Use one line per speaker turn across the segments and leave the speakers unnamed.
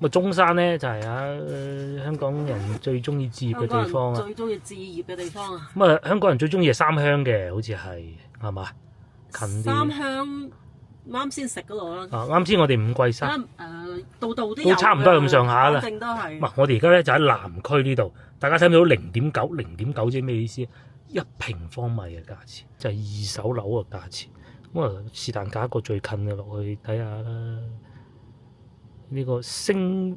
咁啊，中山咧就係香港人最中意置業嘅地方啊！
最中意置業嘅地方啊！
咁啊，香港人最中意係三鄉嘅，好似係嘛？近啲。
三鄉啱先食嗰度啦。
啱先我哋五桂山。
度度都
都差唔多咁上下啦。
反正都係。
唔係，我哋而家咧就喺南區呢度，大家睇唔到0.9即係咩意思？1平方米嘅價錢，就係二手樓嘅價錢。咁啊，是但揀一個最近嘅落去睇下啦。呢個星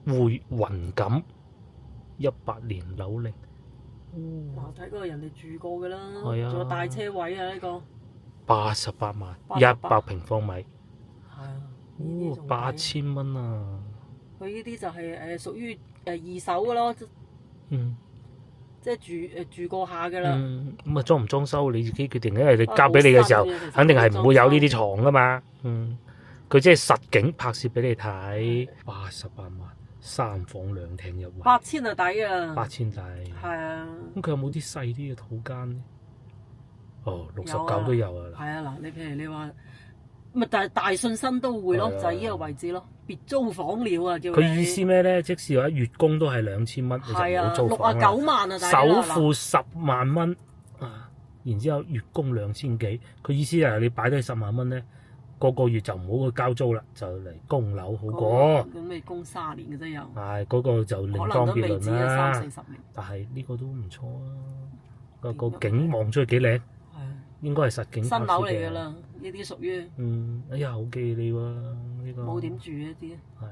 匯雲錦18年樓齡。
哇！睇過人哋住過嘅啦，
係啊，
仲有大車位啊呢個。
88萬，100平方米。
係啊。
哦，8000蚊啊！
佢呢啲就係屬於二手嘅咯，即係住過下嘅啦。
咁啊，裝唔裝修你自己決定，因為你交俾你嘅時候，肯定係唔會有呢啲床噶嘛。佢即係實景拍攝俾你睇，88萬，3房2廳1衛
，8000就抵啊
！8000抵。
係啊。
咁佢有冇啲細啲嘅套間咧？哦，69都有啊。
係啊，嗱，你譬如你話。咪但係大信新都會咯，就係呢個位置咯，別租房了啊！叫
佢意思咩咧？即使話月供都係2000蚊，你就唔好租房啦。
69萬啊，
首付10萬蚊啊，然之後月供2000幾。佢意思係你擺低10萬蚊咧，個月就唔好去交租啦，就嚟供樓好過。
咁你供30年嘅啫又。
係嗰個就另當別論啦。
可能都未止30-40年。
但係呢個都唔錯啊！個景望出去幾靚。應該係實景
新樓嚟㗎啦，呢啲屬於。
哎呀，好記你喎呢個。
冇點住一啲。
係。